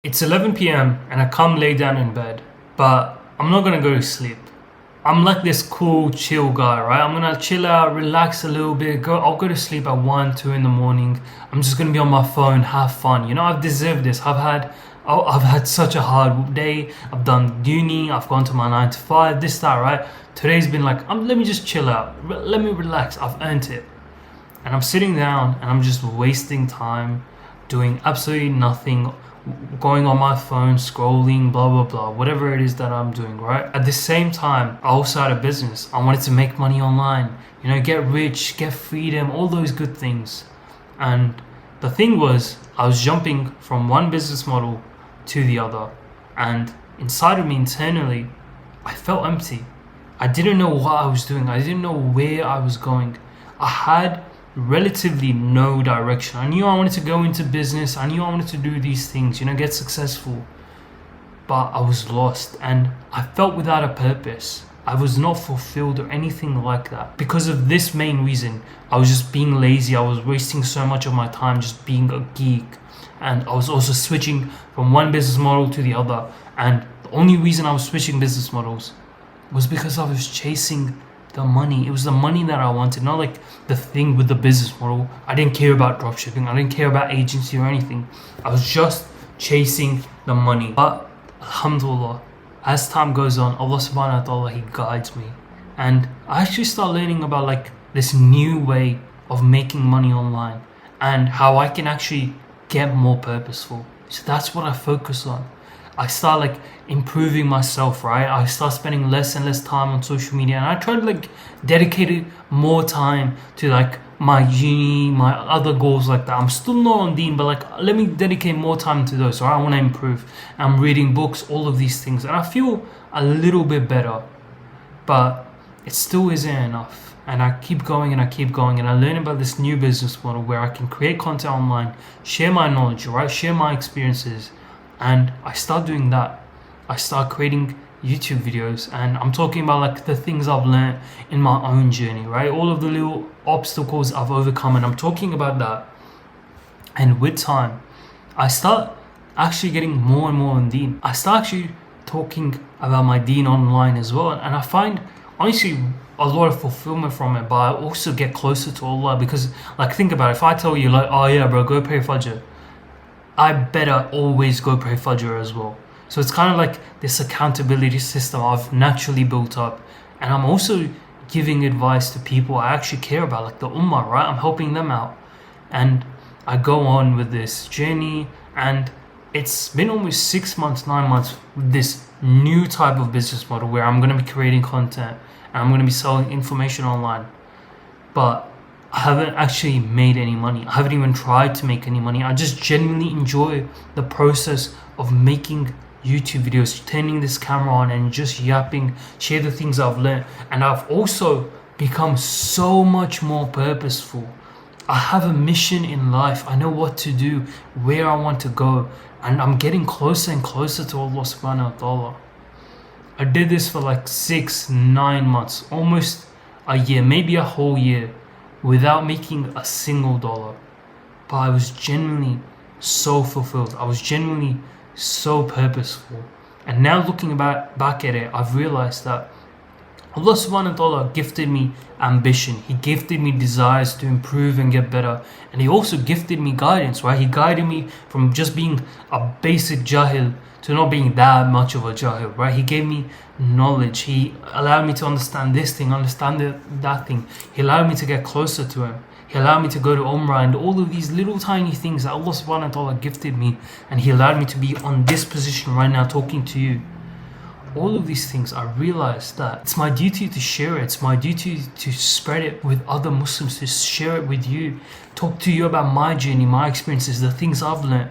It's 11 p.m. and I come lay down in bed, but I'm not gonna go to sleep. I'm like this cool, chill guy, right? I'm gonna chill out, relax a little bit. I'll go to sleep at 1, 2 in the morning. I'm just gonna be on my phone, have fun. I've deserved this. I've had such a hard day. I've done uni. I've gone to my 9 to 5. This, that, right? Today's been like, let me just chill out. Let me relax. I've earned it. And I'm sitting down and I'm just wasting time, doing absolutely nothing, going on my phone, scrolling, blah blah blah, whatever it is that I'm doing, right? At the same time, I also had a business. I wanted to make money online, get rich, get freedom, all those good things. And the thing was, I was jumping from one business model to the other, and inside of me internally, I felt empty. I didn't know what I was doing. I didn't know where I was going. I had relatively no direction. I knew I wanted to go into business. I knew I wanted to do these things, get successful. But I was lost and I felt without a purpose. I was not fulfilled or anything like that. Because of this main reason, I was just being lazy. I was wasting so much of my time just being a geek. And I was also switching from one business model to the other. And the only reason I was switching business models was because I was chasing the money. It was the money that I wanted, not like the thing with the business model. I didn't care about dropshipping. I didn't care about agency or anything. I was just chasing the money. But alhamdulillah, as time goes on, Allah subhanahu wa ta'ala, He guides me. And I actually start learning about like this new way of making money online and how I can actually get more purposeful. So that's what I focus on. I start like improving myself, right? I start spending less and less time on social media, and I try to like dedicate more time to like my uni, my other goals like that. I'm still not on Deen, but like let me dedicate more time to those. Right? I want to improve. I'm reading books, all of these things, and I feel a little bit better, but it still isn't enough. And I keep going and I keep going, and I learn about this new business model where I can create content online, share my knowledge, right? Share my experiences. And I start doing that. I start creating YouTube videos, and I'm talking about like the things I've learned in my own journey, right? All of the little obstacles I've overcome, and I'm talking about that. And with time, I start actually getting more and more on Deen. I start actually talking about my Deen online as well, and I find honestly a lot of fulfillment from it. But I also get closer to Allah because, like, think about it. If I tell you like, oh yeah, bro, go pray Fajr, I better always go pray Fajr as well. So it's kind of like this accountability system I've naturally built up. And I'm also giving advice to people I actually care about, like the Ummah, right? I'm helping them out. And I go on with this journey, and it's been almost 6 months, 9 months with this new type of business model where I'm going to be creating content and I'm going to be selling information online. But I haven't actually made any money. I haven't even tried to make any money. I just genuinely enjoy the process of making YouTube videos, turning this camera on and just yapping, share the things I've learned. And I've also become so much more purposeful. I have a mission in life. I know what to do, where I want to go, and I'm getting closer and closer to Allah subhanahu wa ta'ala. I did this for like 6, 9 months, almost a year, maybe a whole year, without making a single dollar. But I was genuinely so fulfilled. I was genuinely so purposeful. And now looking back at it, I've realized that Allah subhanahu wa ta'ala gifted me ambition. He gifted me desires to improve and get better. And He also gifted me guidance, right? He guided me from just being a basic jahil to not being that much of a jahil, right? He gave me knowledge. He allowed me to understand this thing, understand that thing. He allowed me to get closer to Him. He allowed me to go to Umrah and all of these little tiny things that Allah subhanahu wa ta'ala gifted me. And He allowed me to be on this position right now talking to you. All of these things, I realized that it's my duty to share it. It's my duty to spread it with other Muslims, to share it with you, talk to you about my journey, my experiences, the things I've learned.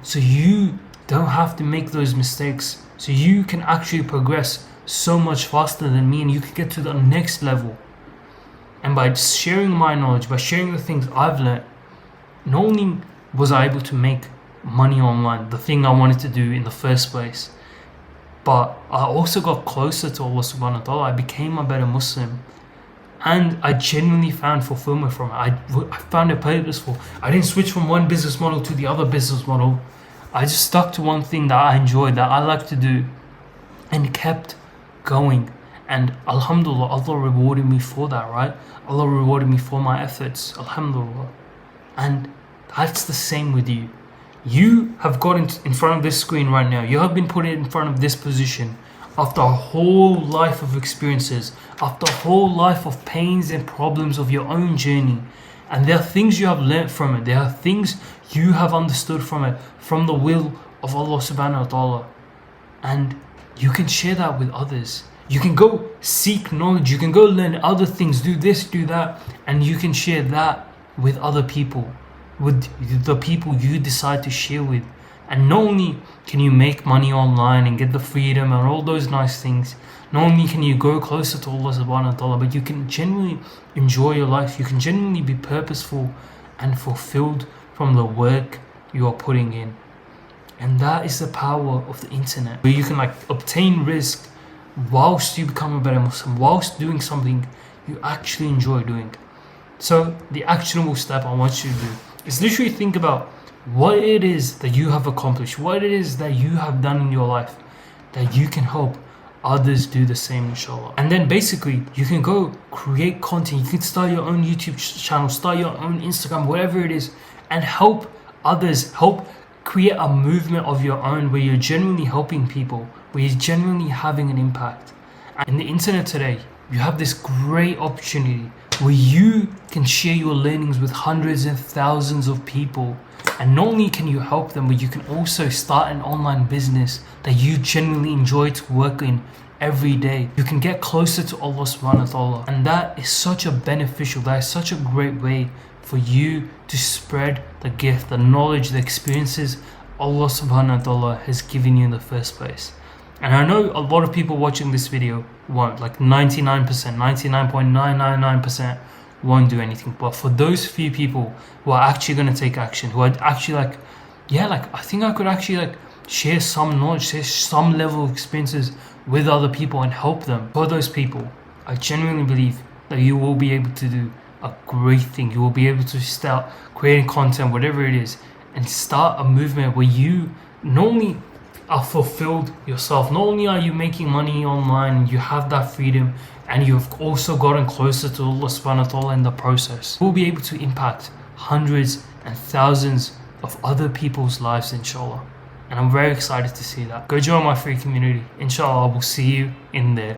So you don't have to make those mistakes. So you can actually progress so much faster than me, and you can get to the next level. And by sharing my knowledge, by sharing the things I've learned, not only was I able to make money online, the thing I wanted to do in the first place, but I also got closer to Allah subhanahu wa ta'ala. I became a better Muslim. And I genuinely found fulfillment from it. I found it purposeful. I didn't switch from one business model to the other business model. I just stuck to one thing that I enjoyed, that I like to do, and kept going. And alhamdulillah, Allah rewarded me for that, right? Allah rewarded me for my efforts, alhamdulillah. And that's the same with you. You have got in front of this screen right now. You have been put in front of this position after a whole life of experiences, after a whole life of pains and problems of your own journey. And there are things you have learnt from it. There are things you have understood from it, from the will of Allah subhanahu wa ta'ala. And you can share that with others. You can go seek knowledge. You can go learn other things, do this, do that. And you can share that with other people, with the people you decide to share with. And not only can you make money online and get the freedom and all those nice things, not only can you go closer to Allah subhanahu wa ta'ala, but you can genuinely enjoy your life. You can genuinely be purposeful and fulfilled from the work you are putting in. And that is the power of the internet, where you can obtain rizq whilst you become a better Muslim, whilst doing something you actually enjoy doing. So the actionable step I want you to do is literally think about what it is that you have accomplished, what it is that you have done in your life that you can help others do the same, inshallah. And then basically you can go create content. You can start your own YouTube channel, start your own Instagram, whatever it is, and help others, help create a movement of your own where you're genuinely helping people, where you're genuinely having an impact. And in the internet today, you have this great opportunity where you can share your learnings with hundreds and thousands of people. And not only can you help them, but you can also start an online business that you genuinely enjoy to work in every day. You can get closer to Allah subhanahu wa ta'ala. And that is such a beneficial, that is such a great way for you to spread the gift, the knowledge, the experiences Allah subhanahu wa ta'ala has given you in the first place. And I know a lot of people watching this video won't, 99%, 99.999% won't do anything. But for those few people who are actually going to take action, who are actually I think I could actually share some knowledge, share some level of experiences with other people and help them. For those people, I genuinely believe that you will be able to do a great thing. You will be able to start creating content, whatever it is, and start a movement where you not only are fulfilled yourself, not only are you making money online, you have that freedom, and you've also gotten closer to Allah subhanahu wa ta'ala in the process. You'll be able to impact hundreds and thousands of other people's lives, inshallah. And I'm very excited to see that. Go join my free community. Inshallah, I will see you in there.